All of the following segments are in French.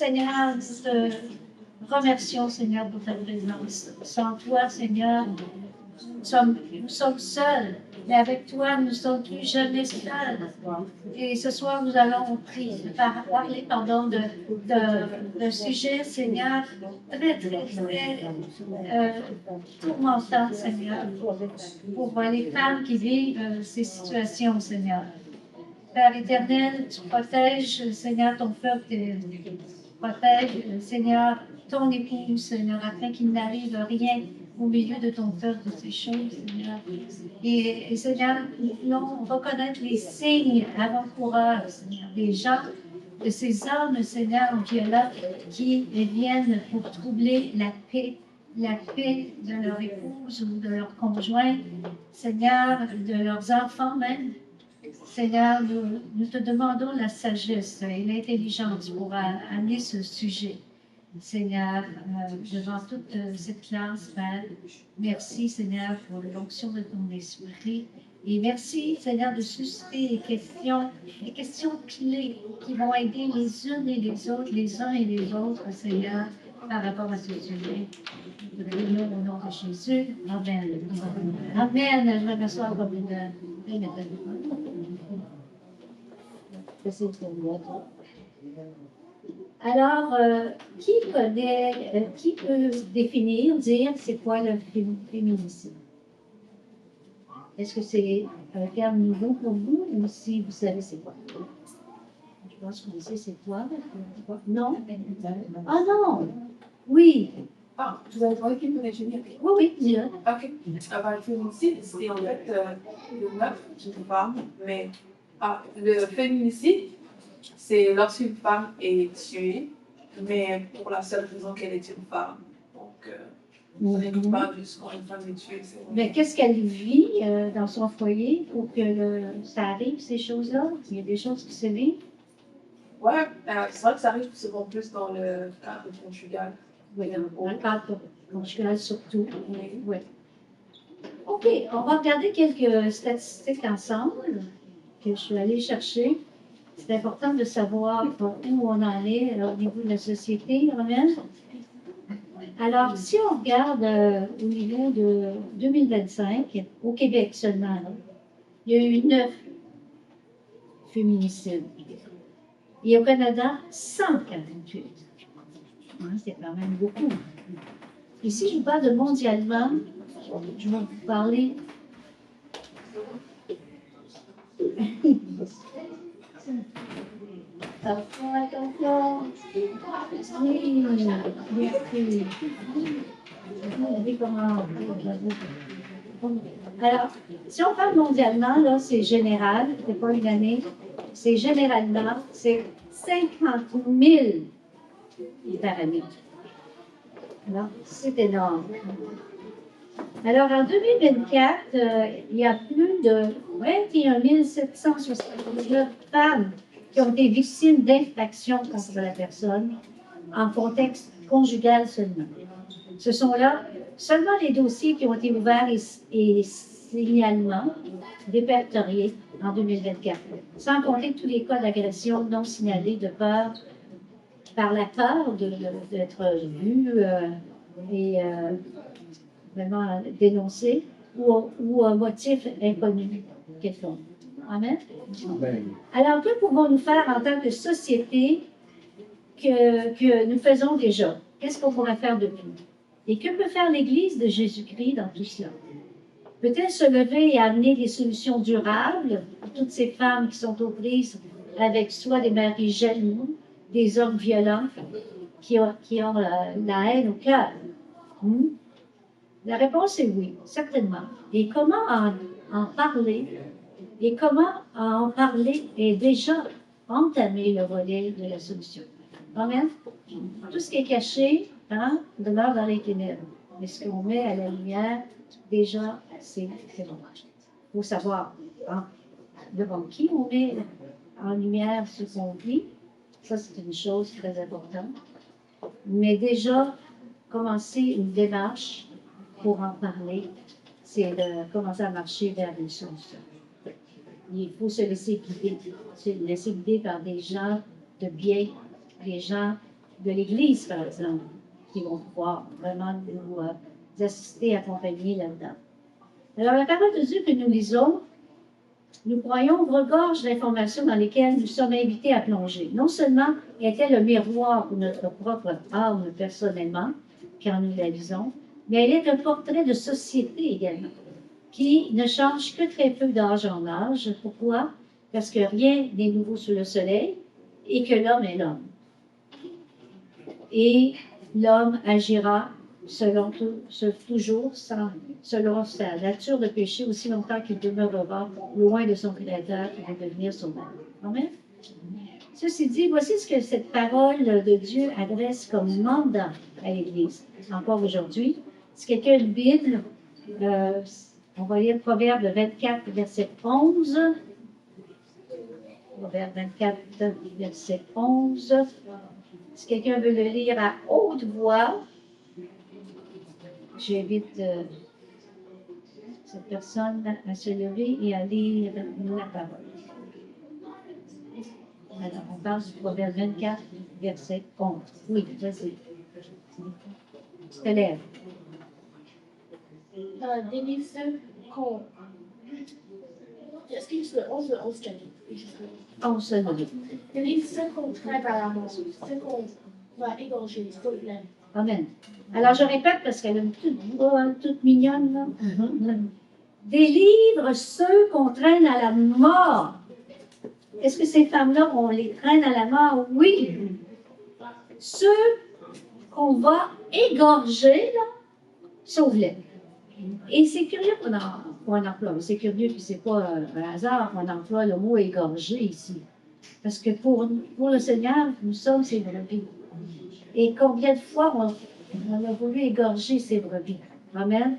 Seigneur, nous te remercions, Seigneur, pour ta présence. Sans toi, Seigneur, nous sommes seuls, mais avec toi, nous ne sommes plus jamais seuls. Et ce soir, nous allons parler d'un sujet, Seigneur, très, très, très tourmentant, Seigneur, pour les femmes qui vivent ces situations, Seigneur. Père éternel, tu protèges, Seigneur, ton peuple, protège, Seigneur, ton époux, Seigneur, afin qu'il n'arrive rien au milieu de ton peuple, de ces choses, Seigneur. Et Seigneur, nous voulons reconnaître les signes avant-coureurs, Seigneur, des gens, de ces hommes, Seigneur, violents, qui viennent pour troubler la paix de leur épouse ou de leur conjoint, Seigneur, de leurs enfants même. Seigneur, nous te demandons la sagesse et l'intelligence pour amener ce sujet. Seigneur, devant toute cette classe, Père, merci, Seigneur, pour l'onction de ton esprit. Et merci, Seigneur, de susciter les questions clés qui vont aider les unes et les autres, les uns et les autres, Seigneur, par rapport à ce sujet. Nous prions au nom de Jésus. Amen. Amen. Je vais m'asseoir comme une Alors, qui peut définir, dire c'est quoi le féminicide? Est-ce que c'est un terme nouveau pour vous ou si vous savez c'est quoi? Je pense que vous savez c'est quoi. Non? Ah non! Oui! Ah, vous avez parlé qu'il connaît générique. Oui, oui, dis-le. Ok. Le féminicide, c'est en fait le meurtre d'une femme, mais le féminicide, c'est lorsqu'une femme est tuée, mais pour la seule raison qu'elle est une femme. Donc, on n'est pas juste quand une femme est tuée. Mais qu'est-ce qu'elle vit dans son foyer pour que ça arrive, ces choses-là? Il y a des choses qui se vivent? Ouais, c'est vrai que ça arrive souvent plus dans le cadre conjugal. Oui, dans le cadre conjugal surtout. Oui. OK, on va regarder quelques statistiques ensemble que je suis allée chercher. C'est important de savoir où on en est au niveau de la société, Romaine. Alors, si on regarde au niveau de 2025, au Québec seulement, là, il y a eu 9 féminicides. Et au Canada, 148. C'est quand même beaucoup. Et si je vous parle de mondialement, je vais vous parler. Attention. Oui, merci. Alors, si on parle mondialement, là, c'est général, c'est pas une année, c'est généralement, c'est 50 000 par année. Alors, c'est énorme. Alors, en 2024, il y a plus de 21 779 femmes qui ont été victimes d'infractions contre la personne en contexte conjugal seulement. Ce sont là seulement les dossiers qui ont été ouverts et signalements répertoriés en 2024, sans compter tous les cas d'agression non signalés de peur, par la peur d'être vu et vraiment dénoncé ou un motif inconnu quelconque. Amen. Alors, que pouvons-nous faire en tant que société que nous faisons déjà? Qu'est-ce qu'on pourrait faire de plus? Et que peut faire l'Église de Jésus-Christ dans tout cela? Peut-elle se lever et amener des solutions durables pour toutes ces femmes qui sont aux prises avec soit des maris jaloux, des hommes violents qui ont la haine au cœur? La réponse est oui, certainement. Et comment en parler? Et comment en parler est déjà entamé le volet de la solution. Amen. Tout ce qui est caché demeure dans les ténèbres. Mais ce qu'on met à la lumière, déjà, c'est bon. Il faut savoir devant qui on met en lumière ce qu'on vit. Ça, c'est une chose très importante. Mais déjà, commencer une démarche pour en parler, c'est de commencer à marcher vers une solution. Il faut se laisser guider par des gens de bien, des gens de l'Église, par exemple, qui vont pouvoir vraiment nous assister, accompagner là-dedans. Alors, la parole de Dieu que nous lisons, nous croyons, regorge d'informations dans lesquelles nous sommes invités à plonger. Non seulement est-elle le miroir pour notre propre âme personnellement, quand nous la lisons, mais elle est un portrait de société également, qui ne change que très peu d'âge en âge. Pourquoi? Parce que rien n'est nouveau sous le soleil et que l'homme est l'homme. Et l'homme agira toujours selon sa nature de péché aussi longtemps qu'il demeurera loin de son Créateur qui va devenir son maître. Amen. Ceci dit, voici ce que cette parole de Dieu adresse comme mandat à l'Église, encore aujourd'hui. Si quelqu'un a une Bible, on va lire Proverbe 24, verset 11. Proverbe 24, verset 11. Si quelqu'un veut le lire à haute voix, j'invite cette personne à se lever et à lire la parole. Alors, on parle du Proverbe 24, verset 11. Oui, vas-y. Tu te lèves. Délivre ceux qu'on... Est-ce que c'est le 11 ou le 11 On se lève. Délivre ceux qu'on traite à la mort, ceux qu'on va égorger, s'il te plaît. Amen. Alors, je répète parce qu'elle est toute mignonne, là. Délivre ceux qu'on traîne à la mort. Est-ce que ces femmes-là, on les traîne à la mort? Oui. Ceux qu'on va égorger, là, sauve-les. Et c'est curieux qu'on emploie. C'est curieux, puis c'est pas un hasard qu'on emploie le mot égorger ici. Parce que pour le Seigneur, nous sommes ses brebis. Et combien de fois on a voulu égorger ses brebis? Amen.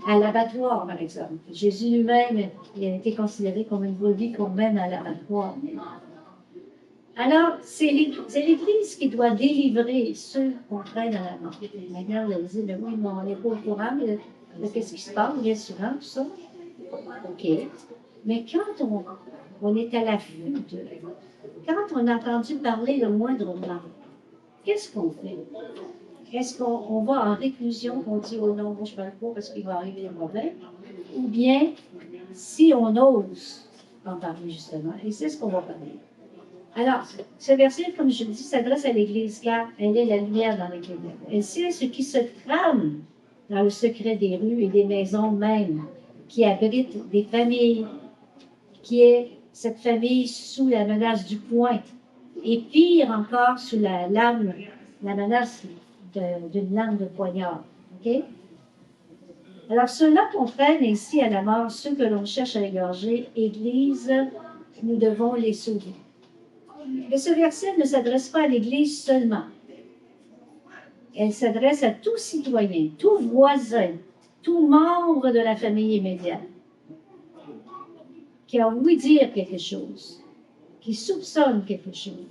À l'abattoir, par exemple. Jésus lui-même, il a été considéré comme une brebis qu'on mène à l'abattoir. Alors, c'est l'Église qui doit délivrer ceux qu'on traîne à la mort. Maintenant, elle dit, mais oui, mais on n'est pas au courant de ce qui se passe, bien souvent, tout ça. OK. Mais quand on est à l'affût quand on a entendu parler le moindre mal, qu'est-ce qu'on fait? Est-ce qu'on va en réclusion, on dit, oh non, moi je ne parle pas parce qu'il va arriver des problèmes? Ou bien, si on ose en parler justement, et c'est ce qu'on va parler. Alors, ce verset, comme je le dis, s'adresse à l'Église, car elle est la lumière dans les ténèbres. Elle sait ce qui se trame dans le secret des rues et des maisons même, qui abritent des familles, qui est cette famille sous la menace du poing, et pire encore sous la menace d'une lame de poignard. OK? Alors, ceux-là qu'on traîne ainsi à la mort, ceux que l'on cherche à égorger, Église, nous devons les sauver. Mais ce verset ne s'adresse pas à l'Église seulement. Elle s'adresse à tout citoyen, tout voisin, tout membre de la famille immédiate qui a ouï dire quelque chose, qui soupçonne quelque chose,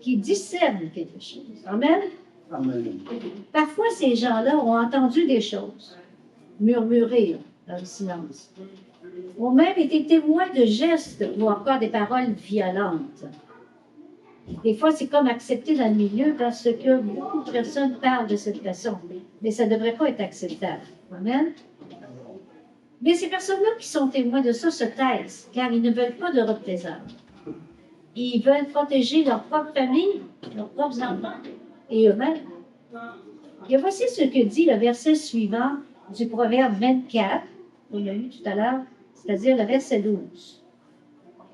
qui discerne quelque chose. Amen? Amen. Parfois, ces gens-là ont entendu des choses, murmurer dans le silence, ont même été témoins de gestes ou encore des paroles violentes. Des fois, c'est comme accepté dans le milieu parce que beaucoup de personnes parlent de cette façon, mais ça ne devrait pas être acceptable. Amen? Mais ces personnes-là qui sont témoins de ça se taisent, car ils ne veulent pas de représailles. Ils veulent protéger leur propre famille, leurs propres enfants et eux-mêmes. Et voici ce que dit le verset suivant du Proverbe 24, qu'on a lu tout à l'heure, c'est-à-dire le verset 12.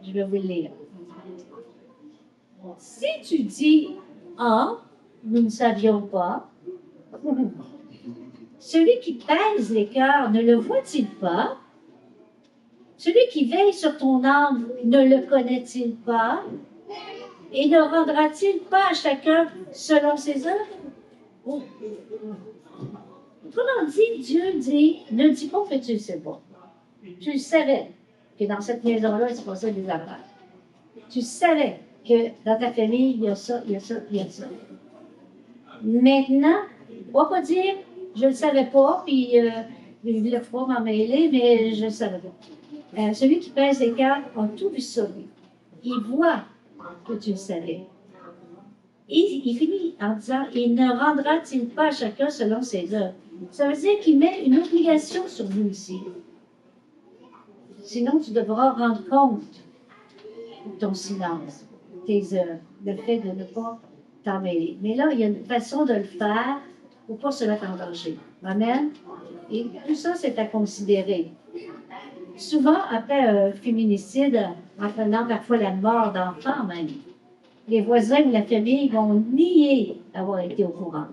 Je vais vous le lire. Si tu dis « Ah, nous ne savions pas », celui qui pèse les cœurs ne le voit-il pas? Celui qui veille sur ton âme ne le connaît-il pas? Et ne rendra-t-il pas à chacun selon ses œuvres? Autrement dit, Dieu dit, ne dis pas que tu ne le sais pas. Tu le savais que dans cette maison-là, il se passait des affaires. Tu savais que dans ta famille, il y a ça, il y a ça, il y a ça. Maintenant, on ne va pas dire, je ne le savais pas, puis je ne voulais pas m'en mêler, mais je le savais pas. Celui qui pèse les cartes a tout vu ça, lui. Il voit que tu le savais. il finit en disant, il ne rendra-t-il pas à chacun selon ses œuvres? Ça veut dire qu'il met une obligation sur nous ici. Sinon, tu devras rendre compte de ton silence, tes œuvres, le fait de ne pas t'en mêler. Mais là, il y a une façon de le faire pour ne pas se mettre en danger. Amen? Et tout ça, c'est à considérer. Souvent, après un féminicide, entraînant parfois la mort d'enfants même, les voisins ou la famille vont nier avoir été au courant,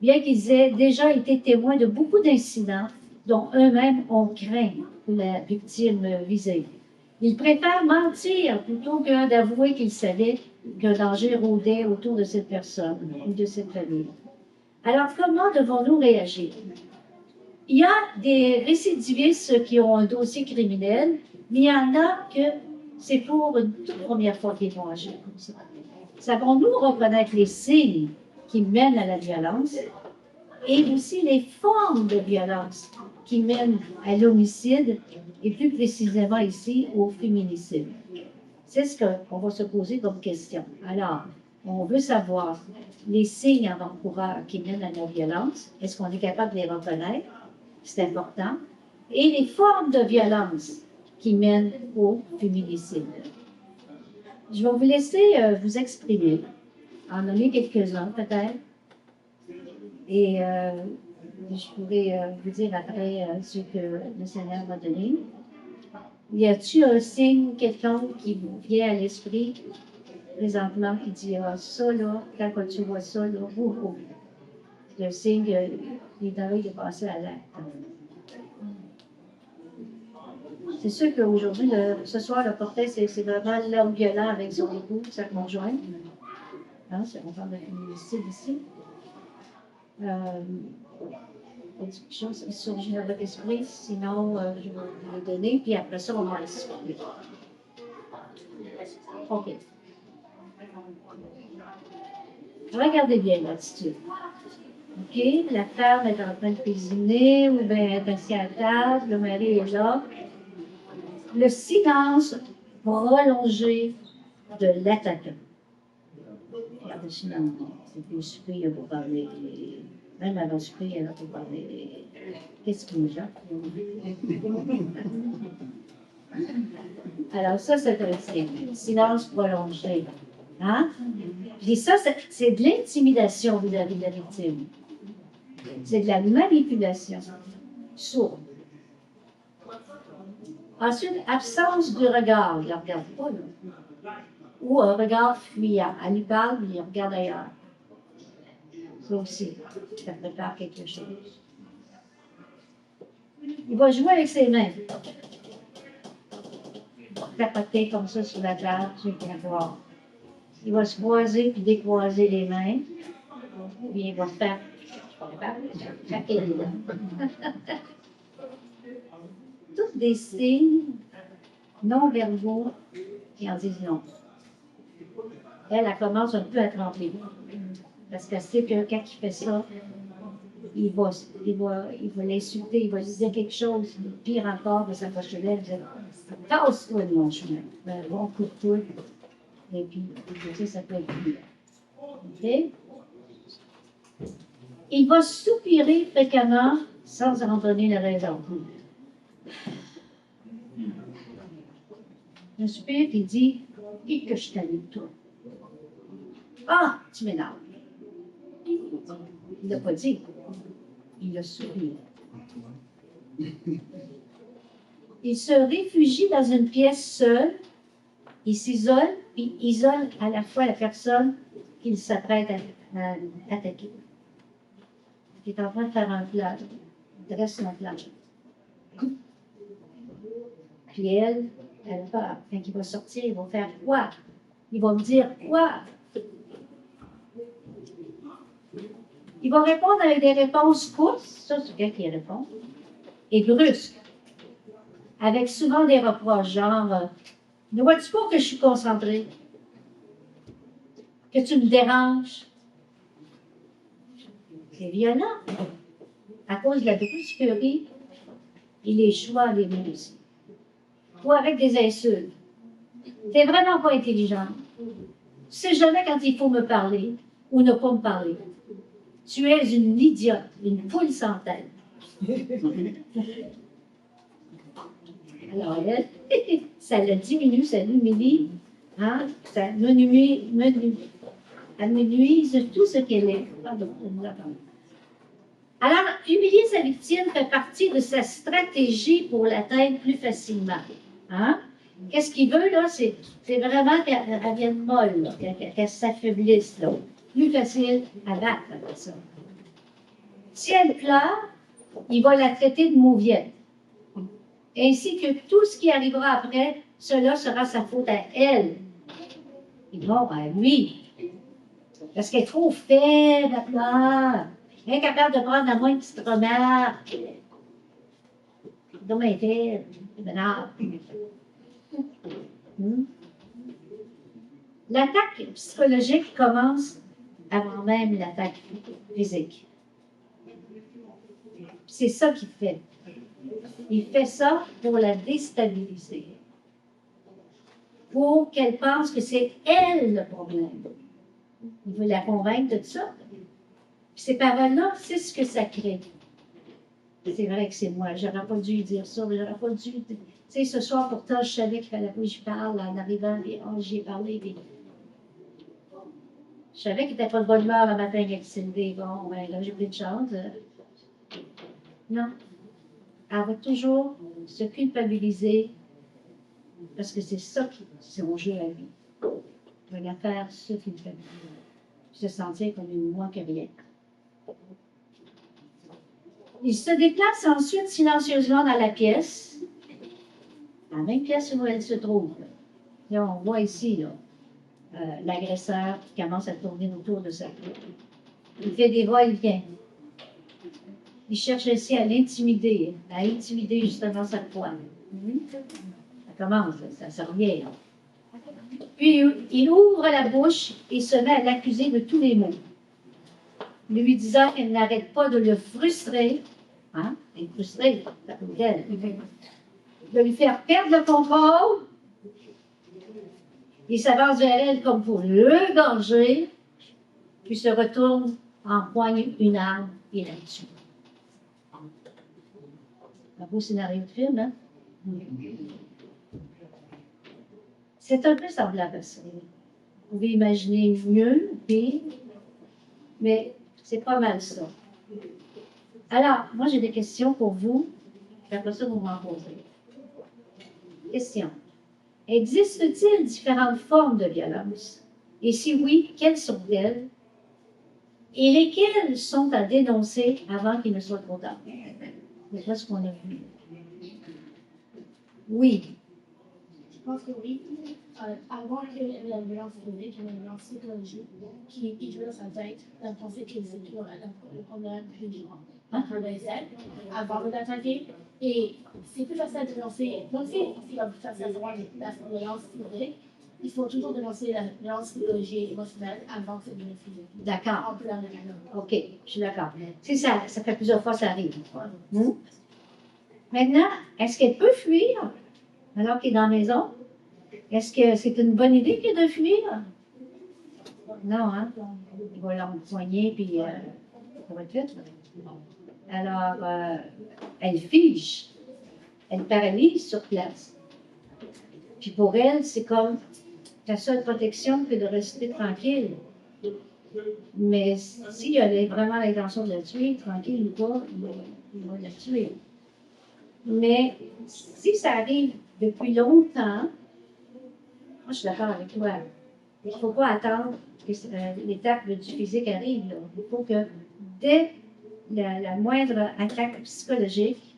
bien qu'ils aient déjà été témoins de beaucoup d'incidents dont eux-mêmes ont craint la victime visée. Ils préfèrent mentir plutôt que d'avouer qu'ils savaient qu'un danger rôdait autour de cette personne ou de cette famille. Alors, comment devons-nous réagir? Il y a des récidivistes qui ont un dossier criminel, mais il y en a que c'est pour une toute première fois qu'ils vont agir comme ça. Savons-nous reconnaître les signes qui mènent à la violence et aussi les formes de violence qui mènent à l'homicide et plus précisément ici au féminicide? C'est ce qu'on va se poser comme question. Alors, on veut savoir les signes avant-coureurs qui mènent à la violence. Est-ce qu'on est capable de les reconnaître? C'est important. Et les formes de violence qui mènent au féminicide. Je vais vous laisser vous exprimer, en nommer quelques-uns peut-être, et je pourrais vous dire après ce que le Seigneur m'a donné. Y a-t-il un signe, quelqu'un qui vous vient à l'esprit présentement qui dit ah, ça là, quand tu vois ça là, c'est un signe qu'il est envie de passer à l'acte. C'est sûr qu'aujourd'hui, ce soir, le portrait, c'est vraiment l'homme violent avec son époux, sa conjointe. Hein, on parle de féminicide ici. Il y a quelque chose qui surgit dans votre esprit, sinon je vais vous le donner, puis après ça, on va le discuter. OK. Regardez bien l'attitude. OK, la femme est en train de cuisiner, ou bien elle est assise à table, le mari est là. Le silence prolongé de l'attaquant. Regardez, sinon, c'est plus souper, il va parler. Même avant le souper, elle va parler. Qu'est-ce qu'il nous a? Alors, ça, c'est un signe. Silence prolongé. Hein? Puis ça, c'est de l'intimidation vis-à-vis de la victime. C'est de la manipulation sourde. Ensuite, absence du regard. Il ne regarde pas, là. Ou un regard fuyant. Elle lui parle, mais il regarde ailleurs. Ça aussi, ça prépare quelque chose. Il va jouer avec ses mains. Tapoter comme ça sur la table, je vais voir. Il va se croiser puis décroiser les mains. Puis il va faire. Craquer les dents. Tous des signes non-verbaux qui en disent non. Elle commence un peu à trembler. Parce qu'elle sait que quand il fait ça, il va l'insulter, il va lui dire quelque chose, pire encore, de s'approcher d'elle, il va dire tasse-toi de mon chemin. Un bon coup de coude. Et puis, ça peut être pire. OK? Il va soupirer fréquemment sans en donner la raison. Je soupire, puis il dit qui que je t'aime, toi? Ah, tu m'énerves. Il ne l'a pas dit. Il l'a soupiré. Il se réfugie dans une pièce seule. Il s'isole, puis isole à la fois la personne qu'il s'apprête à attaquer. Il est en train de faire un plat. Il dresse son plat. Puis elle a peur. Quand il va sortir, il va faire quoi? Il va me dire quoi? Il va répondre avec des réponses courtes, ça c'est quelqu'un qui répond, et brusques, avec souvent des reproches, genre ne vois-tu pas que je suis concentrée? Que tu me déranges? C'est violent. À cause de la brusquerie et les choix des mots aussi. Ou avec des insultes. T'es vraiment pas intelligente. Tu sais jamais quand il faut me parler. ou ne pas me parler. Tu es une idiote, une poule sans tête. Alors, elle, ça la diminue, ça l'humilie, hein? Ça amenuise tout ce qu'elle est. Pardon, alors, humilier sa victime fait partie de sa stratégie pour l'atteindre plus facilement. Hein? Qu'est-ce qu'il veut, là? C'est vraiment qu'elle revienne molle, qu'elle s'affaiblisse, là. Plus facile à battre, avec ça. Si elle pleure, il va la traiter de mauviette. Ainsi que tout ce qui arrivera après, cela sera sa faute à elle. Et non à lui. Parce qu'elle est trop faible, elle pleure. Incapable de prendre la moindre petite remarque. Donc, elle est faible. L'attaque psychologique commence avant même l'attaque physique. C'est ça qu'il fait. Il fait ça pour la déstabiliser. Pour qu'elle pense que c'est elle le problème. Il veut la convaincre de ça. Puis ces paroles-là, c'est ce que ça crée. C'est vrai que c'est moi. J'aurais pas dû dire ça. J'aurais pas dû. Tu sais, ce soir, pourtant, je savais qu'il fallait pas que je parle en arrivant. Et oh, j'y ai parlé. Puis... Je savais qu'il n'était pas de bonne humeur le matin avec Cindy. Bon, ben là, j'ai pris de chance. Non. Elle va toujours se culpabiliser parce que c'est ça qui c'est son jeu à lui. Elle va la faire se culpabiliser. Se sentir comme une moins que rien. Il se déplace ensuite silencieusement dans la pièce, la même pièce où elle se trouve. Là, on voit ici l'agresseur qui commence à tourner autour de sa tête. Il fait des va-et-vient. Il cherche ainsi à l'intimider, à intimider justement sa foi. Ça commence, ça revient. Puis il ouvre la bouche et se met à l'accuser de tous les maux, lui disant qu'elle n'arrête pas de le frustrer. Hein? Elle est frustrée, de lui faire perdre le contrôle. Il s'avance vers elle comme pour l'égorger, puis se retourne, empoigne une arme et la tue. Un beau scénario de film, hein? C'est un peu semblable à ça. Vous pouvez imaginer mieux, pire, mais c'est pas mal ça. Alors, moi j'ai des questions pour vous, puis après ça vous m'en posez. Question. Existe-t-il différentes formes de violence? Et si oui, quelles sont-elles? Et lesquelles sont à dénoncer avant qu'il ne soit trop tard? C'est ce qu'on a vu. Oui. Je pense que oui. Avant qu'il y ait la violence physique, il y a la violence psychologique qui joue dans sa tête, la pensée que c'est toujours le problème plus pour l'essai, avant de l'attaquer. Et c'est plus facile de dénoncer, donc si on fait ça la violence physique, il faut toujours dénoncer la violence psychologique et émotionnelle avant que ça devienne physique. D'accord. OK, je suis d'accord. Si ça fait plusieurs fois, ça arrive. Maintenant, est-ce qu'elle peut fuir alors qu'elle est dans la maison? Est-ce que c'est une bonne idée que de fuir? Non, hein? Il va l'empoigner, puis ça va être vite. Alors, elle fige. Elle paralyse sur place. Puis pour elle, c'est comme la seule protection que de rester tranquille. Mais si elle a vraiment l'intention de la tuer, tranquille ou pas, il va la tuer. Mais si ça arrive depuis longtemps, moi je suis d'accord avec toi. Il ne faut pas attendre que l'étape du physique arrive. Là. Il faut que dès la moindre attaque psychologique,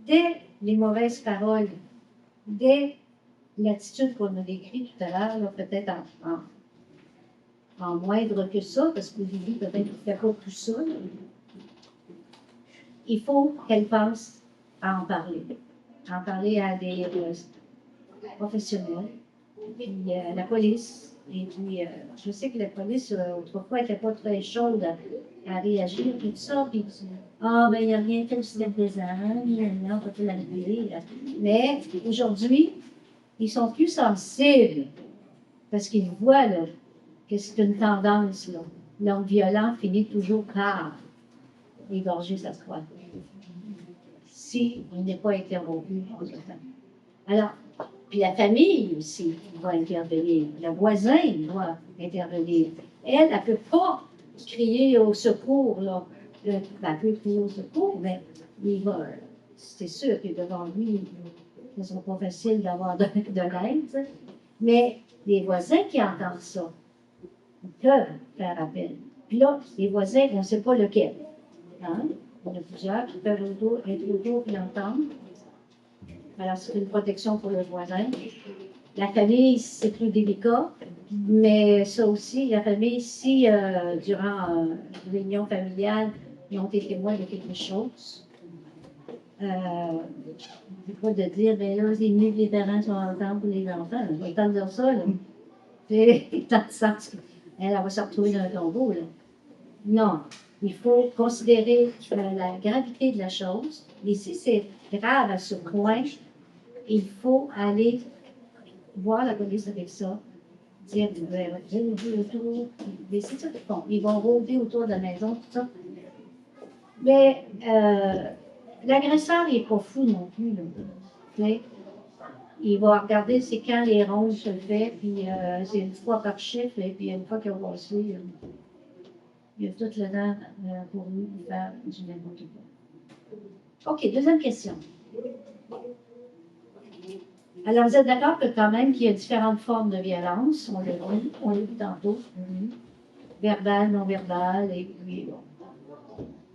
dès les mauvaises paroles, dès l'attitude qu'on a décrite tout à l'heure, peut-être en moindre que ça, parce qu'au début, peut-être qu'il ne fait pas tout ça, là. Il faut qu'elle pense à en parler à des professionnels, puis la police. Et puis, je sais que la police, autrefois, n'était pas très chaude à réagir, tout ça. Puis, ben, il n'y a rien fait jusqu'à présent, on peut la révéler. Mais aujourd'hui, ils sont plus sensibles parce qu'ils voient là, que c'est une tendance. Là. l'homme violent finit toujours par égorger sa femme. Si il n'est pas interrompu entre-temps. Alors, puis la famille aussi doit intervenir. Le voisin doit intervenir. Elle ne peut pas crier au secours, là. Elle peut crier au secours, mais il va. C'est sûr que devant lui, ce ne sera pas facile d'avoir de l'aide. Mais les voisins qui entendent ça peuvent faire appel. Puis là, les voisins, on ne sait pas lequel. Hein? Il y en a plusieurs qui peuvent être autour et l'entendre. Alors, c'est une protection pour le voisin. La famille, c'est plus délicat, mais ça aussi, la famille, si durant une réunion familiale, ils ont été témoins de quelque chose, pas de dire, ben là, c'est mieux que les parents sont ensemble pour les enfants. J'ai le temps de dire ça, là. C'est dans le sens qu'elle va se retrouver dans un tombeau, là. Non. Il faut considérer la gravité de la chose. Et si c'est grave à ce point, il faut aller voir la police avec ça, dire, autour, c'est ça qu'ils font. Ils vont rôder autour de la maison, tout ça. Mais l'agresseur, il n'est pas fou non plus. Là. Il va regarder c'est quand les rondes se fait, puis c'est une fois par chiffre, et puis une fois qu'il a passé, il y a tout le temps pour lui de faire du n'importe quoi. OK, deuxième question. Alors, vous êtes d'accord que quand même qu'il y a différentes formes de violence, on l'a vu tantôt, verbal, non-verbal, et puis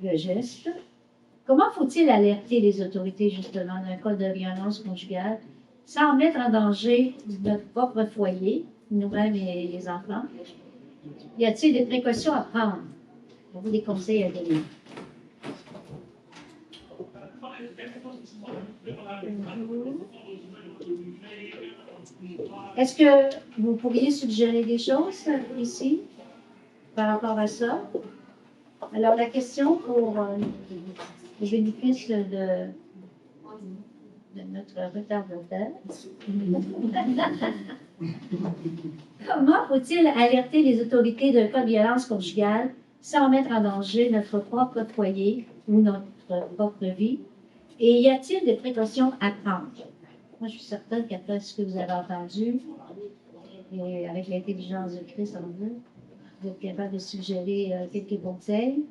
le geste. Comment faut-il alerter les autorités, justement, d'un cas de violence conjugale, sans mettre en danger notre propre foyer, nous-mêmes et les enfants? Y a-t-il des précautions à prendre? Avez-vous des conseils à donner? Est-ce que vous pourriez suggérer des choses ici par rapport à ça? Alors, la question pour le bénéfice de notre retardataire. Comment faut-il alerter les autorités d'un cas de violence conjugale sans mettre en danger notre propre foyer ou notre propre vie? Et y a-t-il des précautions à prendre? Moi, je suis certaine qu'après ce que vous avez entendu, et avec l'intelligence de Christ en vous, vous êtes capable de suggérer quelques conseils.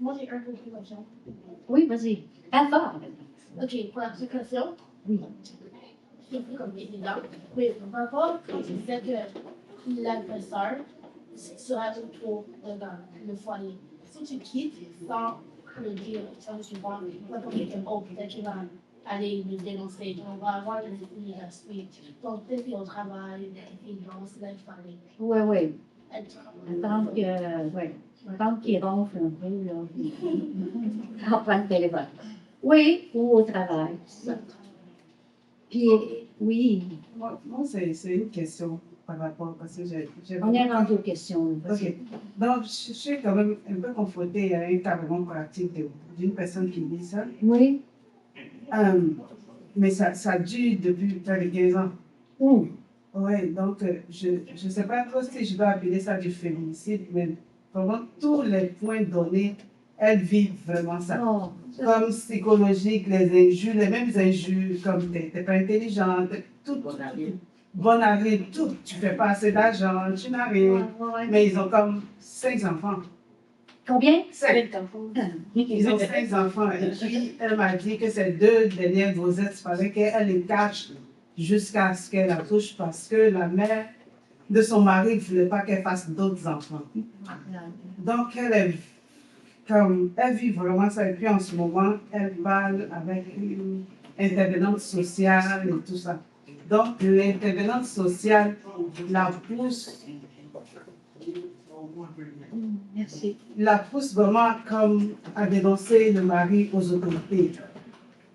Moi, j'ai un peu de question. Oui, vas-y. Pas fort. OK, pour la précaution, Oui. c'est plus comme évident. Oui, par rapport, quand tu disais que l'agresseur sera autour de le foyer. Si tu quittes sans le dire, sans le suivant, n'importe quel autre, peut-être qu'il va aller le dénoncer. On va avoir la suite. Donc, peut-être qu'il au travail, il va se laisser parler. Oui, oui. Attendre qu'il ronfle un peu, là. On prend le téléphone. Oui, ou au travail. Ça. Puis, oui. Moi c'est une question par rapport, parce que j'ai On est rendu aux questions. OK. Donc, je suis quand même un peu confrontée à un cas vraiment pratique d'une personne qui vit ça. Oui. Mais ça dure depuis près de 15 ans. Ouh. Oui, donc je ne sais pas trop si je dois appeler ça du féminicide, mais pendant tous les points donnés, elle vit vraiment ça. Oh, Comme psychologique, les injures, les mêmes injures, comme t'es pas intelligente, tout, bonne arrive, tout. Tu fais pas assez d'argent, tu n'as rien. ouais. Mais ils ont comme 5 enfants. Combien? 5 enfants. Ils ont 5 enfants. Et puis, elle m'a dit que ces 2 dernières grossesses, il fallait qu'elle les cache jusqu'à ce qu'elle accouche parce que la mère de son mari ne voulait pas qu'elle fasse d'autres enfants. Donc, elle vit vraiment ça. Et puis, en ce moment, elle parle avec une intervenante sociale et tout ça. Donc, l'intervenante sociale la pousse. Merci. La pousse vraiment comme à dénoncer le mari aux autorités.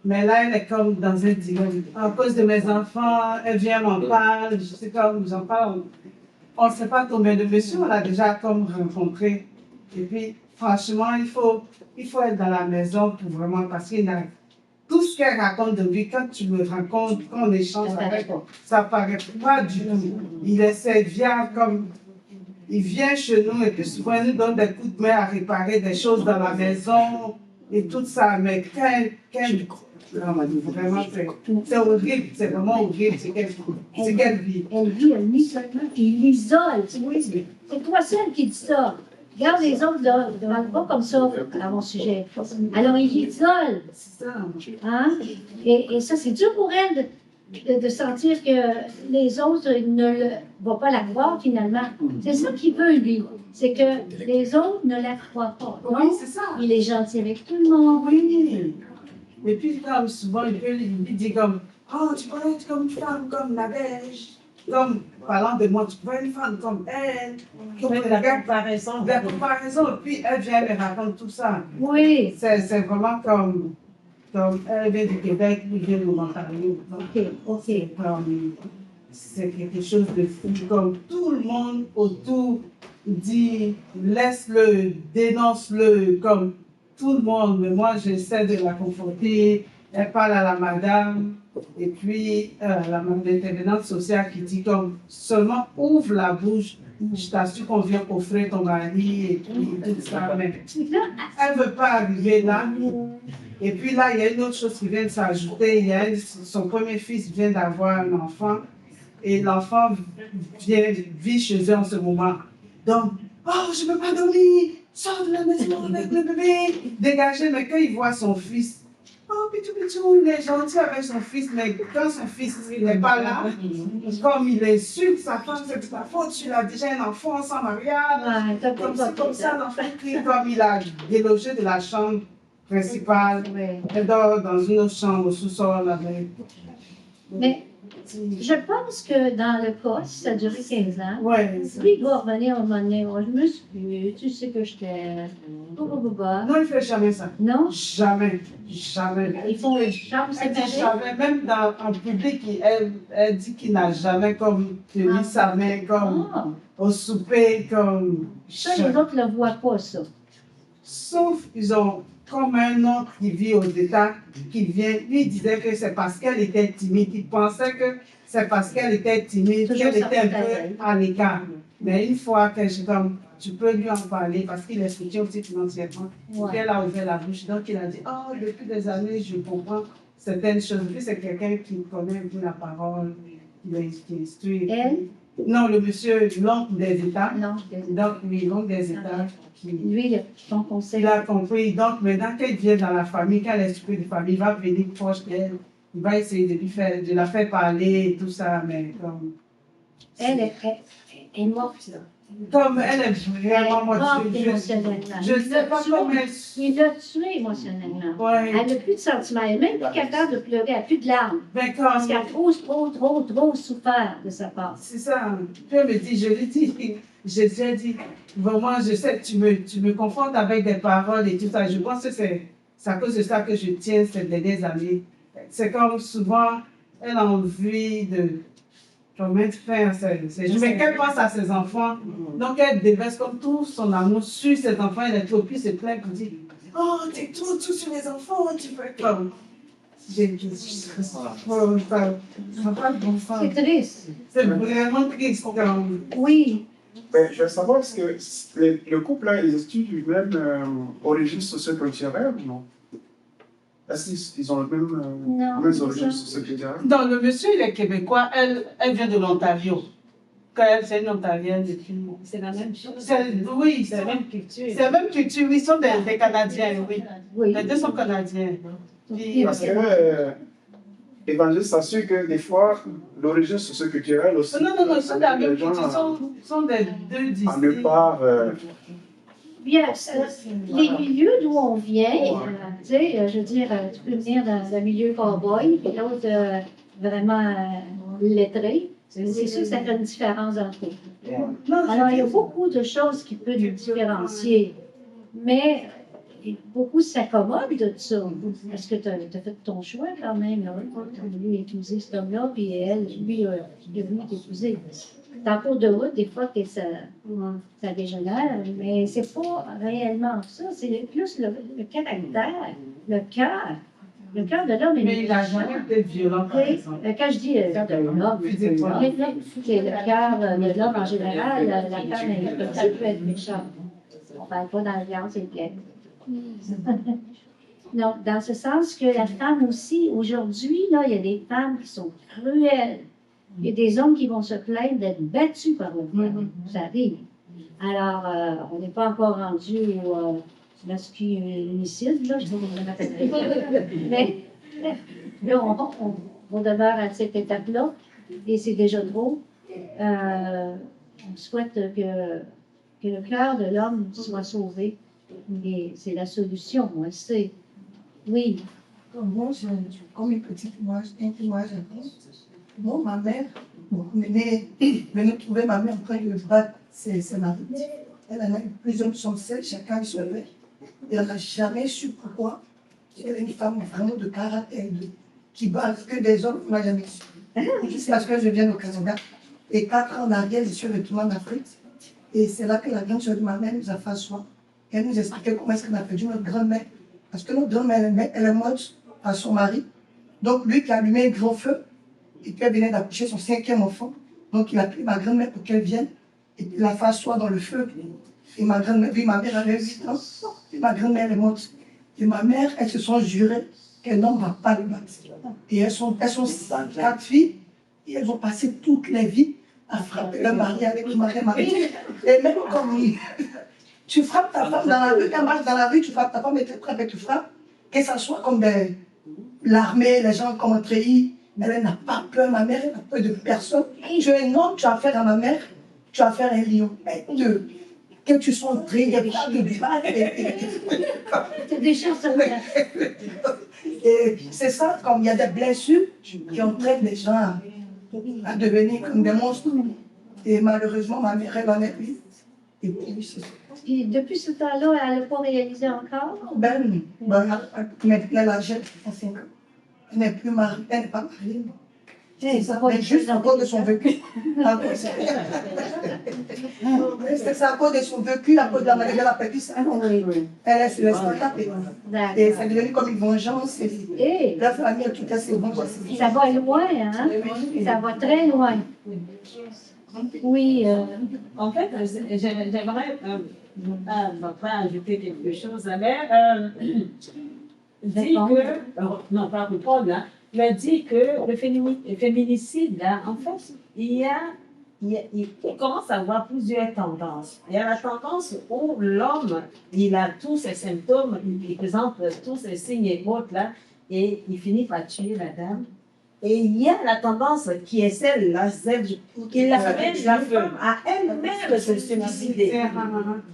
Mais là, elle est comme dans un dilemme. À cause de mes enfants, elle vient m'en parler, je sais comme j'en parle. On ne sait pas combien de messieurs on a déjà comme rencontré. Et puis, franchement, il faut être dans la maison pour vraiment, parce qu'il tout ce qu'elle raconte de lui, quand tu me racontes, quand on échange avec, ça paraît pas du tout. Il est serviable comme, il vient chez nous et puis souvent il nous donne des coups de main à réparer des choses dans la maison et tout ça, mais vraiment, c'est horrible, c'est vraiment horrible, c'est quelle vie. Elle vit un isolement, il l'isole. C'est toi seul qui dis ça. Regarde les autres, là, ne parlent pas comme ça à mon sujet. Alors, il l'isole. C'est ça. Hein? Et ça, c'est dur pour elle de sentir que les autres ne vont pas la croire finalement. C'est ça qu'il veut, lui. C'est que les autres ne la croient pas. Oui, Donc, c'est ça. il est gentil avec tout le monde. Oui. Et puis, comme souvent, il dit comme, oh, tu pourrais être comme une femme comme la Belge. Comme, parlant de moi, tu pourrais être une femme comme elle. Comme La comparaison. la comparaison, et puis elle vient me raconter tout ça. Oui. C'est vraiment comme elle vient du Québec, lui vient de l'Ontario. OK. C'est quelque chose de fou. Comme tout le monde autour dit, laisse-le, dénonce-le, comme tout le monde. Mais moi, j'essaie de la conforter. Elle parle à la madame. Et puis, l'intervenante sociale qui dit comme, seulement ouvre la bouche. Je t'assure qu'on vient offrir ton mari et puis tout ça. Mais elle ne veut pas arriver là. Et puis là, il y a une autre chose qui vient de s'ajouter. Son premier fils vient d'avoir un enfant. Et l'enfant vit chez eux en ce moment. Donc, oh, je ne peux pas dormir. Sors de la maison avec le bébé. Dégagez. Mais quand il voit son fils, oh, Pitou, il est gentil avec son fils, mais quand son fils n'est pas là, comme il insulte sa femme, c'est de ta faute, tu as déjà un enfant sans mariage. Comme ça, l'enfant crie comme il a délogé de la chambre principale. Elle dort dans une autre chambre au sous-sol avec. Mais je pense que dans le cas, si ça a duré 15 ans, Ouais. lui, il doit revenir à un moment donné. Oh, je me suis plus, tu sais que je t'aime. Non, il ne fait jamais ça. Non? Jamais. Ils font une chambre Elle dit séparée. jamais, même en public, elle dit qu'il n'a jamais comme tenu sa main comme Ah, au souper, comme. ça, les autres ne le voient pas, ça. Sauf ils ont comme un autre qui vit aux États, qui vient, lui il disait que c'est parce qu'elle était timide. Il pensait que c'est parce qu'elle était timide, Toujours qu'elle était un pareil. peu à l'écart. Mais une fois que je comme, tu peux lui en parler parce qu'il est soutien aussi financièrement. Ouais. Puis elle a ouvert la bouche. Donc il a dit, oh, depuis des années, je comprends certaines choses. Puis c'est quelqu'un qui connaît un peu la parole, qui instruit. Elle? Non, le monsieur, l'oncle des États. Non, Donc, oui, l'oncle des États. lui, ton conseil. Il a compris. Donc, maintenant qu'elle vient dans la famille, qu'elle est l'esprit de famille, il va venir proche d'elle. Il va essayer de la faire parler et tout ça, mais comme. Elle est morte, là. Comme elle est vraiment morte motivée. émotionnellement. Je ne sais pas comment elle. Il l'a tuée émotionnellement. Ouais. Elle n'a plus de sentiments. Elle n'est même plus capable de pleurer. Elle n'a plus de larmes. Ben, Parce comme. qu'elle a trop souffert de sa part. C'est ça. Puis elle me dit, je lui dis, j'ai déjà dit, vraiment, je sais que tu me confrontes avec des paroles et tout ça. Je pense que c'est à cause de ça que je tiens ces dernières années. C'est comme souvent, elle a envie de mettre fin à ses jours. Mais qu'elle pense à ses enfants. Donc elle déverse comme tout son amour sur ses enfants. Elle est trop puis se plaint pour dire, oh, t'es tout sur les enfants, tu peux comme. Ça n'a pas de bon sens. C'est triste. C'est vraiment triste. Comme. Oui. Ben, je veux savoir, est-ce que le couple, là, ils étudient du même origine socio-culturelle ou non? Est-ce qu'ils ont le Non, même c'est origine ça. socio-culturelle? Non, le monsieur, il est québécois. Elle vient de l'Ontario. Quand elle, c'est une Ontarienne. C'est la même chose. Oui, C'est la même culture. c'est la même culture. Oui, ils sont des Canadiens, oui. Oui. Les deux sont Canadiens. Puis, Parce que l'Évangile s'assure que des fois, l'origine socio-culturelle aussi. non, ils sont de la même les gens culture. Sont des deux en districts. ne part. Bien, les milieux d'où on vient, tu sais, je veux dire, tu peux venir dans le milieu cowboy, puis l'autre vraiment lettré. C'est sûr que ça fait une différence entre eux. Non, Alors, il y a beaucoup de choses qui peuvent nous différencier, mais beaucoup s'accommodent de ça. Parce que tu as fait ton choix quand même. Tu as voulu épouser cet homme-là, puis elle, lui, il a voulu t'épouser. C'est en cours de route, des fois, que ça dégénère, mais c'est pas réellement ça. C'est plus le caractère, le cœur Le cœur de l'homme est Mais il n'a méchant. jamais été violent, par Oui, exemple. quand je dis de l'homme, Physiquement. c'est le cœur de l'homme en général, la femme, elle peut être méchante. On ne parle pas dans l'alliance et bien. Non, dans ce sens que la femme aussi, aujourd'hui, là, il y a des femmes qui sont cruelles. Il y a des hommes qui vont se plaindre d'être battus par leur femme. Ça arrive. Alors, on n'est pas encore rendu au masculinicide, là, je sais pas comment on appelle. Mais là, on demeure à cette étape-là, et c'est déjà trop. On souhaite que le cœur de l'homme soit sauvé. Et c'est la solution, moi, c'est. Oui, Comme moi, comme une petite image, avant. Moi, ma mère, on est venue trouver ma mère en train de battre ses maris. Elle en a eu plusieurs qui sont seuls, chacun son père. Et on n'a jamais su pourquoi. Elle est une femme vraiment de caractère, qui bat que des hommes, on n'a jamais su. C'est parce que je viens au Canada. Et 4 ans en arrière, je suis retournée en Afrique. Et c'est là que la grande soeur de ma mère nous a fait asseoir. Elle nous expliquait comment est-ce qu'on a perdu notre grand-mère. Parce que notre grand-mère, elle est morte à son mari. Donc lui qui a allumé un grand feu, et puis elle venait d'accoucher son 5e enfant. Donc il a pris ma grand-mère pour qu'elle vienne. Et puis il l'a fait asseoir dans le feu. Et ma grand-mère, oui, ma mère avait 8 ans. Et ma grand-mère est morte. Et ma mère, elles se sont jurées qu'un homme ne va pas les battre. Et elles sont 4 filles. Et elles ont passé toutes les vies à frapper leur mari avec le mari. Et même comme tu frappes ta femme dans la rue, quand marche dans la rue, tu frappes ta femme et tu frappes, que ce soit comme l'armée, les gens comme un treillis, elle n'a pas peur, ma mère, elle n'a peur de personne. Tu es un homme, tu as affaire à ma mère, tu as affaire à un lion. Mais que tu sois très, il y a pas de balle. c'est des choses comme ça. Et c'est ça, comme il y a des blessures qui entraînent les gens à devenir comme des monstres. Et malheureusement, ma mère, elle en est une. Et puis, c'est ça. Puis depuis ce temps-là, elle n'a pas réalisé encore. Maintenant, elle a jeune, 35 ans. Elle n'est plus mariée, elle n'est pas mariée. C'est ça, mais juste à cause de son vécu. C'est à cause de son vécu, à cause de la maladie, elle a perdu ça. Elle est sur le spectacle. Et c'est devenu comme une vengeance. Et la famille a tout cassé. Ça va loin, hein? Ça va très loin. Oui. En fait, j'aimerais ajouter quelque chose. La mère dit que, non pas Paul, là, mais dit que le féminicide, là, en fait, il commence à avoir plusieurs tendances. Il y a la tendance où l'homme, il a tous ses symptômes, il présente tous ses signes et autres, là, et il finit par tuer la dame. Et il y a la tendance qui est celle-là, qui amène la femme à elle-même se suicider.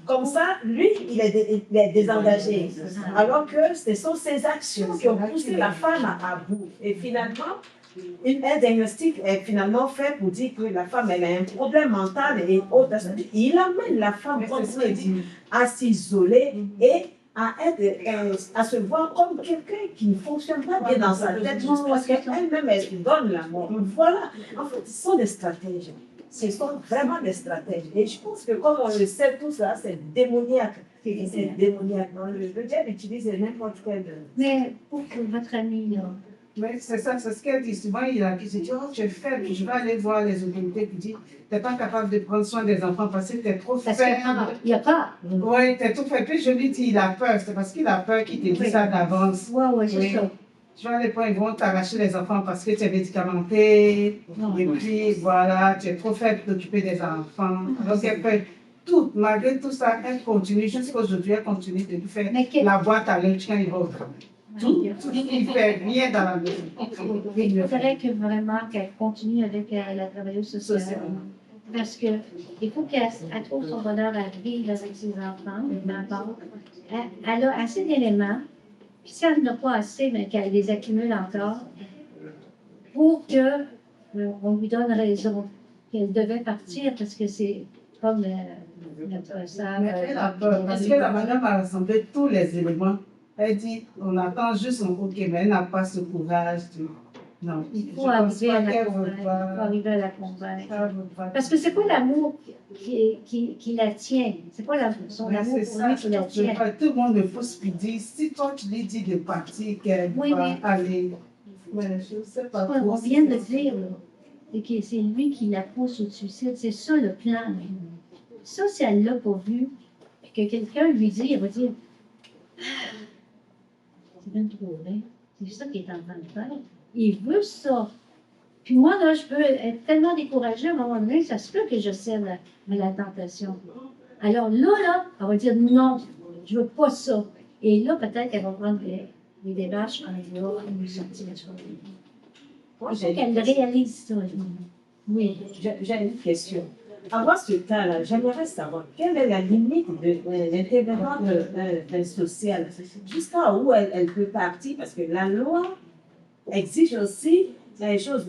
Comme ça, lui, il est désengagé. Alors que ce sont ses actions qui ont poussé la femme à bout. Et finalement, un diagnostic est finalement fait pour dire que la femme elle a un problème mental et autres. Il amène la femme, comme on dit, à s'isoler et à se voir comme quelqu'un qui ne fonctionne pas bien dans sa tête, juste parce qu'elle-même, elle donne la mort. Voilà. En fait, ce sont des stratèges. Ce sont vraiment des stratèges. Et je pense que comme on le sait, tout ça, c'est démoniaque. C'est démoniaque. Le diable utilise n'importe quel... Mais pour votre ami, là. Oui, c'est ça, c'est ce qu'elle dit. Souvent, il a qui se dit, oh, tu es faible, je vais aller voir les autorités qui disent, tu n'es pas capable de prendre soin des enfants parce que tu es trop Parce faible. qu'il n'y a pas. Oui, tu es trop faible. Puis je lui dis, il a peur. C'est parce qu'il a peur qu'il te dit ça d'avance. Oui, c'est ça. Tu vas aller voir, ils vont t'arracher les enfants parce que tu es médicamenté. Et puis, voilà, tu es trop faible pour t'occuper des enfants. Donc, elle fait tout. Malgré tout ça, elle continue. Jusqu'à aujourd'hui, elle continue de lui faire la boîte à lunch quand il va au travail. Tout, il fait rien dans la maison. Il faudrait que vraiment qu'elle continue avec la travailleuse sociale. Parce qu'il faut qu'elle trouve son bonheur à vivre avec ses enfants, d'abord. Elle a assez d'éléments, puis si elle n'en a pas assez, mais qu'elle les accumule encore, pour qu'on lui donne raison qu'elle devait partir, parce que c'est comme notre sœur. Elle a peur, parce que la madame a rassemblé tous les éléments. Elle dit, on attend juste un OK, mais elle n'a pas ce courage Non, Il je faut pense arriver à pas la qu'elle convaincre. veut Il faut pas. arriver à la convaincre. Elle veut pas. Parce que c'est pas l'amour qui la tient. C'est pas son Mais amour c'est pour ça, lui qui la je veux tient. pas. Tout le monde me pousse puis dit, si toi tu lui dis de partir, qu'elle Oui, va mais- aller. Mais je ne sais pas. On vient de dire, là, et que c'est lui qui la pousse au suicide. C'est ça le plan. Ça, si elle ne l'a pas vu, que quelqu'un lui dit, il va dire ah, c'est bien trop vrai. C'est ça qu'il est en train de faire. Il veut ça. Puis moi, là, je peux être tellement découragée à un moment donné, ça se peut que je cède à la tentation. Alors là, elle va dire non, je veux pas ça. Et là, peut-être qu'elle va prendre les démarches en dehors et nous sortir de ça. Moi, Il j'ai faut qu'elle réalise ça. Oui. j'ai une question. Avant ce temps-là, j'aimerais savoir quelle est la limite de l'intervenant d'un social, jusqu'à où elle peut partir, parce que la loi exige aussi des choses,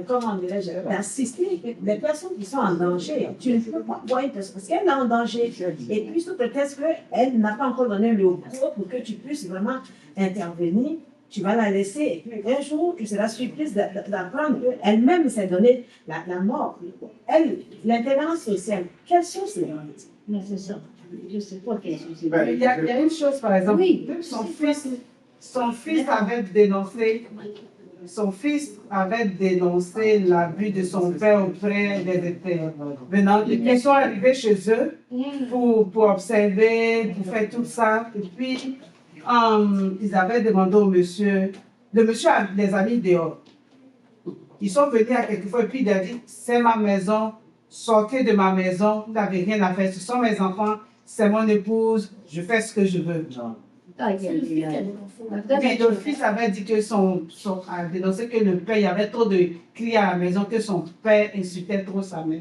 comment dirais-je, d'assister les personnes qui sont en danger. Tu ne peux pas voir une personne parce qu'elle est en danger. Et puis, sous prétexte qu'elle n'a pas encore donné le go pour que tu puisses vraiment intervenir, tu vas la laisser. Et puis, un jour, tu seras surprise d'apprendre qu'elle-même s'est donné la mort. Elle, l'intervenance sociale, quelles sont ces limites? Mais c'est ça. Je ne sais pas qu'est-ce que c'est. Ben, Il y a une chose, par exemple, Oui. même son fils avait dénoncé. Son fils avait dénoncé l'abus de son père auprès des intervenants. Ils sont arrivés chez eux pour observer, pour faire tout ça. Et puis, ils avaient demandé au monsieur, le monsieur a des amis dehors. Ils sont venus à quelquefois et puis il a dit, c'est ma maison, sortez de ma maison, vous n'avez rien à faire, ce sont mes enfants, c'est mon épouse, je fais ce que je veux. Ah, il y a- C'est le il y a- fils qui a Puis le fils avait dit que a dénoncé que le père, il y avait trop de clients à la maison, que son père insultait trop sa mère.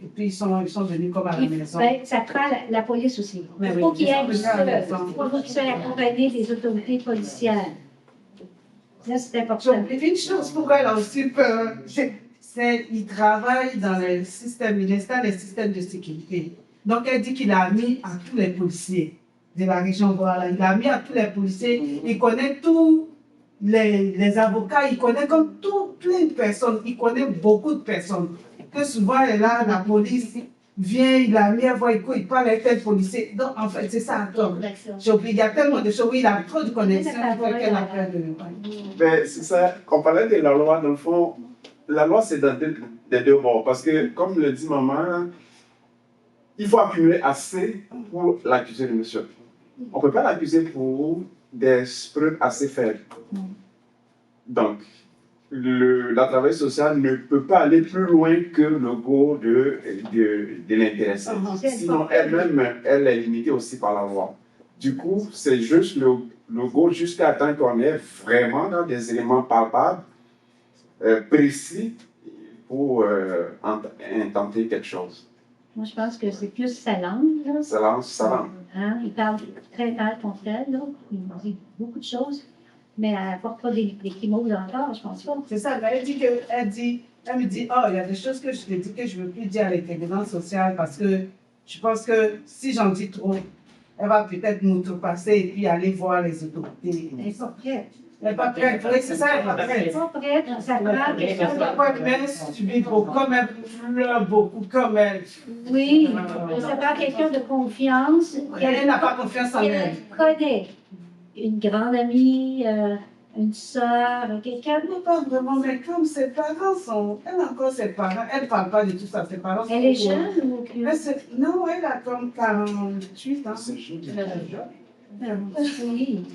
Et puis ils sont venus comme à la maison. Ben, ça prend la police aussi. Mais Il faut oui, qu'il y ait ils sont venus à la maison. qu'il soit accompagné des autorités policières. Ça, c'est important. Une chose pour elle aussi peur, il travaille dans le système, il installe les systèmes de sécurité. Donc elle dit qu'il a mis à tous les policiers de la région, voilà, il a mis à tous les policiers, il connaît tous les avocats, il connaît comme plein de personnes, il connaît beaucoup de personnes. Que souvent elle est là, la police vient, il a mis à voir, il parle avec tel policier. Donc en fait, c'est ça encore. J'ai oublié, il y a tellement de choses, oui, il a trop de connaissances, qu'elle a peur de. Ben, c'est ça, on parlait de la loi, dans le fond, la loi c'est des deux bords, parce que comme le dit maman, il faut accumuler assez pour l'accuser de monsieur. On ne peut pas l'accuser pour des preuves assez faibles. Donc, la travailleuse sociale ne peut pas aller plus loin que le goût de l'intéressé. Sinon, elle-même, elle est limitée aussi par la loi. Du coup, c'est juste le goût jusqu'à temps qu'on est vraiment dans des éléments palpables, précis, pour intenter quelque chose. Moi, je pense que c'est plus sa langue. Là. Ça lance. Hein? Il parle très mal contre elle. Là. Il dit beaucoup de choses, mais elle n'apporte pas des mots encore, je pense pas. C'est ça, elle me dit, oh, il y a des choses que je te dis que je ne veux plus dire à l'intervenante sociale parce que je pense que si j'en dis trop, elle va peut-être m'outrepasser et puis aller voir les autorités. Elle n'est pas prête. Elle n'est pas prête, oui, c'est ça, elle n'est pas Elle n'est prête. pas prête, ça prend quelque Elle chose. va pas mais subir beaucoup, comme elle pleure beaucoup, comme elle. Oui, ça prend quelqu'un de confiance. Elle n'a pas confiance en elle. Elle connaît une grande amie, une sœur, quelqu'un. Non, pas vraiment, mais comme ses parents sont. Elle a encore ses parents, elle ne parle pas de tout ça, ses parents sont. Elle est jeune ou plus? Non, elle a comme 48 ans. C'est juste. Oui.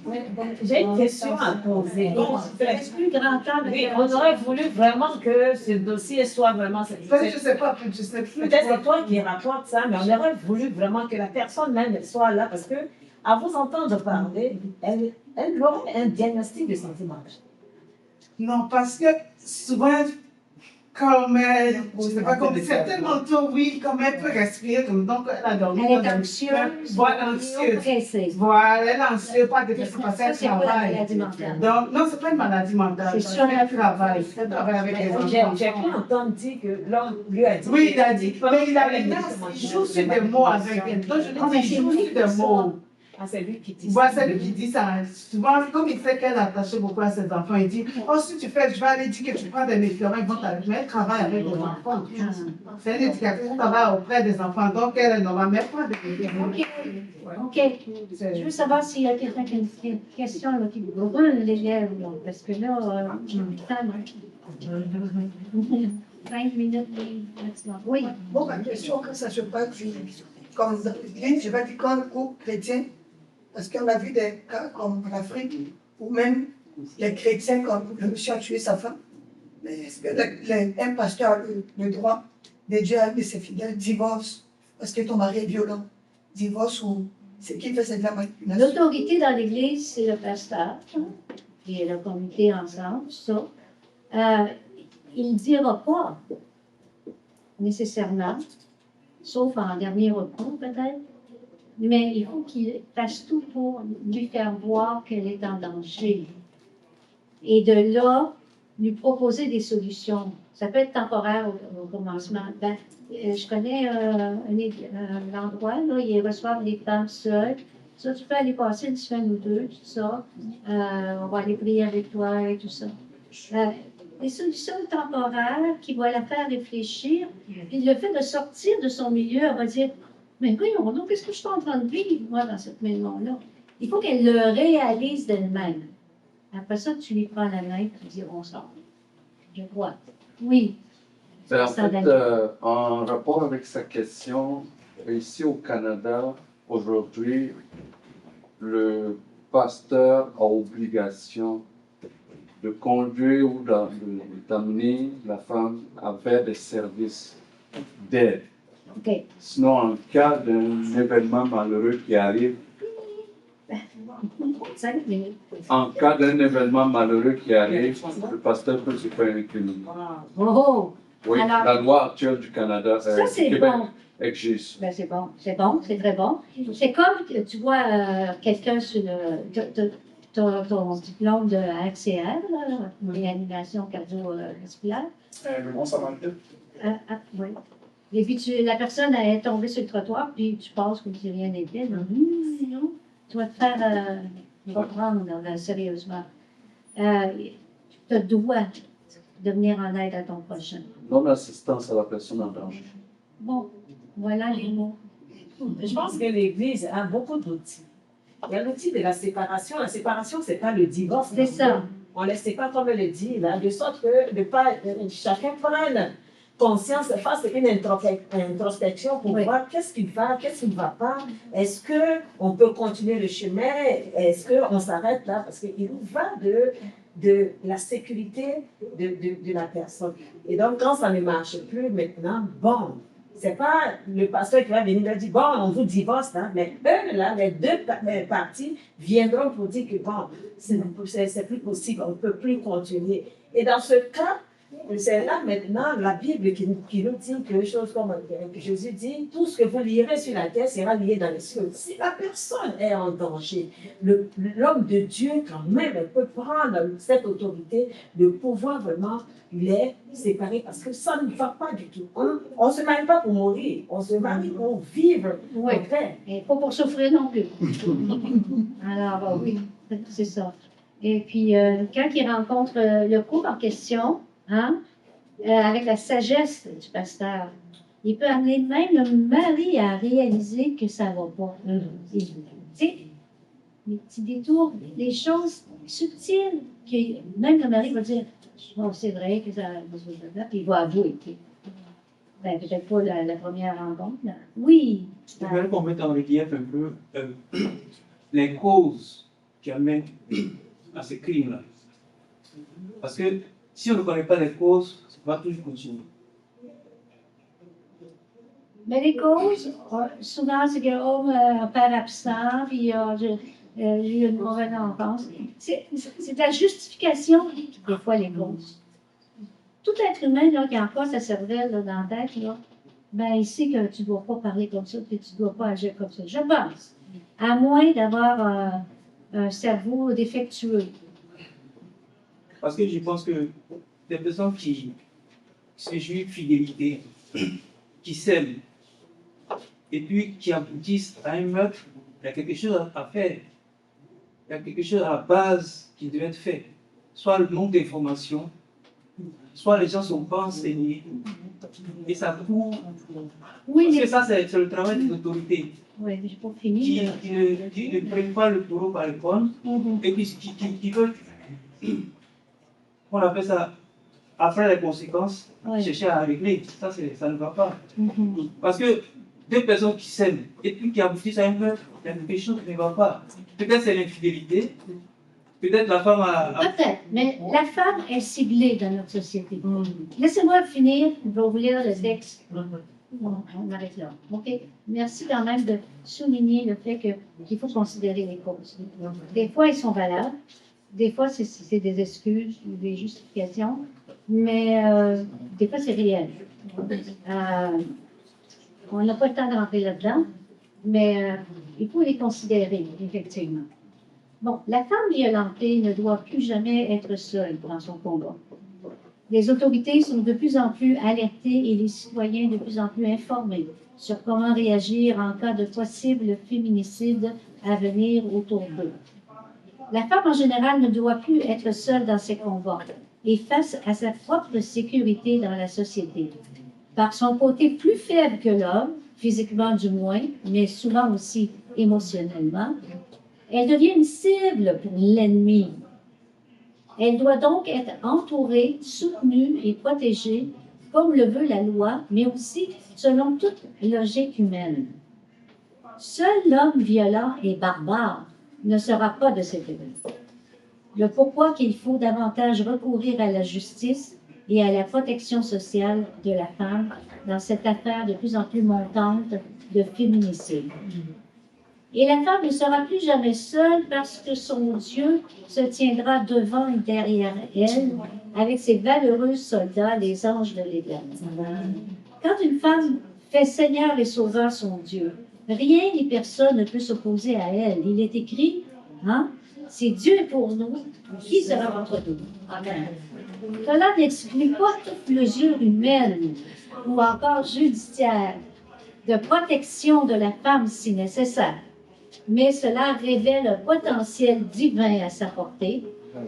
J'ai une question à poser. Donc, c'est plus grand temps de Oui, faire on ça. aurait voulu vraiment que ce dossier soit vraiment... Je ne sais pas, je sais plus. Peut-être c'est toi qui rapporte ça, mais on aurait voulu vraiment que la personne même soit là parce que, à vous entendre parler, elle aurait un diagnostic de santé mentale. Non, parce que souvent, comme elle, je ne sais pas comment, c'est tellement tôt, oui, comme elle peut respirer, comme, donc elle a dormi. Elle est anxieuse, Voilà, anxieuse. pressée. Voilà, elle est anxieuse, pas de c'est parce Ça, qu'elle c'est pas la travaille. maladie mentale. Donc, non, c'est pas une maladie mentale. C'est parce sur qu'elle travaille. Elle travaille avec les enfants. J'ai pu entendre dire que l'homme lui a dit... Oui, il a dit, mais il les joue sur des mots avec elle. Donc, je lui dis, il joue sur des mots. Ah, c'est lui qui dit Moi, ça. c'est lui qui dit ça. Souvent, comme il sait qu'elle est attachée beaucoup à ses enfants, il dit, oh, si tu fais, je vais aller dire que tu prends des médicaments, ils vont t'arrêter. Mais elle travaille avec des enfants. C'est une éducatrice qui travaille auprès des enfants, donc elle ne va même pas des médicaments. OK. Je veux savoir s'il y a quelqu'un qui a une question là, qui brûle les lèvres, là, parce que là, le temps, 5 minutes maximum. Oui. Bon, ma question, quand ça se passe, comme dans l'église, je vais dire comme couple chrétien, parce qu'on a vu des cas comme en Afrique, où même les chrétiens, comme le monsieur a tué sa femme, mais est-ce que un pasteur a le droit de dire à ses fidèles, divorce, parce que ton mari est violent, divorce ou c'est qui fait de la manipulation? L'autorité dans l'Église, c'est le pasteur, et le comité ensemble, ça. Il ne dira pas nécessairement, sauf en dernier recours peut-être, mais il faut qu'il fasse tout pour lui faire voir qu'elle est en danger. Et de là, lui proposer des solutions. Ça peut être temporaire au commencement. Ben, je connais un endroit, là, ils reçoivent des femmes seules. Ça, tu peux aller passer une semaine ou deux, tout ça. On va aller prier avec toi et tout ça. Des solutions temporaires qui vont la faire réfléchir. Puis le fait de sortir de son milieu, elle va dire, mais voyons donc, qu'est-ce que je suis en train de vivre, moi, dans cette maison-là? Il faut qu'elle le réalise d'elle-même. Après ça, tu lui prends la main et tu dis, on sort. Je crois. Oui. En fait, en rapport avec sa question, ici au Canada, aujourd'hui, le pasteur a obligation de conduire ou d'amener la femme vers des services d'aide. OK. Sinon, en cas d'un événement malheureux qui arrive, 5 minutes. en cas d'un événement malheureux qui arrive, le pasteur peut se faire incriminer. Oh! Oui, Alors, la loi actuelle du Canada, ça, c'est du Québec, bon. exige. Ben, c'est bon, c'est très bon. C'est comme, tu vois, quelqu'un sur ton diplôme de HCR, réanimation cardio-respiratoire. Le bon samaritain. Oui. Et puis, la personne est tombée sur le trottoir, puis tu penses comme si rien n'était. Non. Tu vas te faire reprendre sérieusement. Tu dois de venir en aide à ton prochain. Non-assistance à la personne en danger. Bon, voilà les mots. Je pense que l'Église a beaucoup d'outils. Il y a l'outil de la séparation. La séparation, ce n'est pas le divorce. C'est ça. On ne le sait pas comme elle le dit, là, de sorte que chacun prenne conscience, fasse une introspection pour voir qu'est-ce qui va, qu'est-ce qui ne va pas. Est-ce qu'on peut continuer le chemin? Est-ce qu'on s'arrête là? Parce qu'il va de la sécurité de la personne. Et donc, quand ça ne marche plus maintenant, bon, c'est pas le pasteur qui va venir et dire, bon, on vous divorce, hein, mais eux, là, les deux parties viendront pour dire que, bon, c'est plus possible, on ne peut plus continuer. Et dans ce cas, c'est là maintenant la Bible qui nous dit quelque chose comme que Jésus dit, tout ce que vous lirez sur la terre sera lié dans les cieux. Si la personne est en danger, l'homme de Dieu quand même peut prendre cette autorité de pouvoir vraiment les séparer parce que ça ne va pas du tout. On ne se marie pas pour mourir, on se marie pour vivre en paix. Et pas pour souffrir non plus. Alors, oui, c'est ça. Et puis, quand il rencontre le couple en question, avec la sagesse du pasteur, il peut amener même le mari à réaliser que ça ne va pas. Tu sais, les petits détours, les choses subtiles, que même le mari va dire, bon, c'est vrai que ça puis il va avouer. Ben, peut-être pas la première rencontre. Là. Oui. Je voudrais qu'on mette en relief un peu les causes qui amènent à ces crimes-là. Parce que si on ne connaît pas les causes, on va toujours continuer. Mais les causes, souvent, c'est qu'un père absent, puis j'ai eu une mauvaise enfance. C'est la justification, des fois, les causes. Tout être humain là, qui a encore sa cervelle là, dans la tête, là, ben, il sait que tu ne dois pas parler comme ça, que tu ne dois pas agir comme ça. Je pense. À moins d'avoir un cerveau défectueux. Parce que je pense que des personnes qui se jouent de fidélité, qui s'aiment, et puis qui aboutissent à un meurtre, il y a quelque chose à faire. Il y a quelque chose à la base qui devait être fait. Soit le manque d'informations, soit les gens ne sont pas enseignés. Et ça court. Oui, Parce mais que ça, c'est le travail des autorités oui, mais pour finir. qui ne prennent pas le taureau par les cornes et qui veulent, on appelle ça, après les conséquences, Oui. chercher à régler. Ça ne va pas. Mhm. Parce que deux personnes qui s'aiment et puis qui aboutissent à un meurtre, il y a quelque chose qui ne va pas. Peut-être c'est l'infidélité, peut-être la femme a Peut-être, mais la femme est ciblée dans notre société. Laissez-moi finir, je vais vous lire le texte. Bon, on arrête là. OK? Merci quand même de souligner le fait qu'il faut considérer les causes. Des fois, elles sont valables. Des fois, c'est des excuses ou des justifications. Mais des fois, c'est réel. On n'a pas le temps de rentrer là-dedans, mais il faut les considérer, effectivement. Bon, la femme violentée ne doit plus jamais être seule dans son combat. Les autorités sont de plus en plus alertées et les citoyens de plus en plus informés sur comment réagir en cas de possible féminicide à venir autour d'eux. La femme en général ne doit plus être seule dans ses combats et face à sa propre sécurité dans la société. Par son côté plus faible que l'homme, physiquement du moins, mais souvent aussi émotionnellement, elle devient une cible pour l'ennemi. Elle doit donc être entourée, soutenue et protégée, comme le veut la loi, mais aussi selon toute logique humaine. Seul l'homme violent et barbare ne sera pas de cette époque. Le pourquoi qu'il faut davantage recourir à la justice et à la protection sociale de la femme dans cette affaire de plus en plus montante de féminicide. Et la femme ne sera plus jamais seule parce que son Dieu se tiendra devant et derrière elle avec ses valeureux soldats, les anges de l'Éternel. Quand une femme fait Seigneur et Sauveur son Dieu, rien ni personne ne peut s'opposer à elle. Il est écrit, hein, si Dieu est pour nous, qui sera contre nous? Amen. Cela n'exclut pas toute mesure humaine ou encore judiciaire de protection de la femme si nécessaire. Mais cela révèle un potentiel divin à sa portée,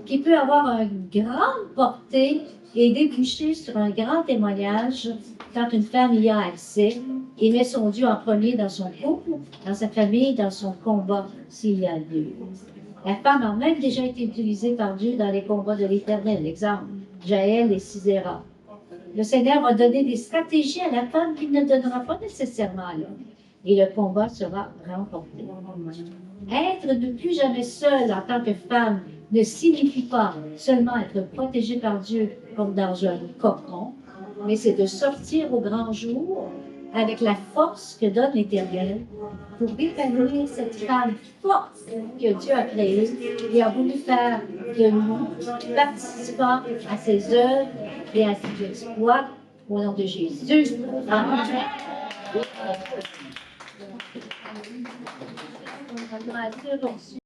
qui peut avoir une grande portée et déboucher sur un grand témoignage quand une femme y a accès et met son Dieu en premier dans son couple, dans sa famille, dans son combat, s'il y a lieu. La femme a même déjà été utilisée par Dieu dans les combats de l'Éternel. Exemple, Jaël et Sisera. Le Seigneur va donner des stratégies à la femme qu'il ne donnera pas nécessairement à l'homme. Et le combat sera remporté. Être ne plus jamais seule en tant que femme ne signifie pas seulement être protégée par Dieu comme dans un cocon, mais c'est de sortir au grand jour avec la force que donne l'Éternel pour épanouir cette femme forte que Dieu a créée et a voulu faire de nous participants à ses œuvres et à ses exploits au nom de Jésus. Amen. On va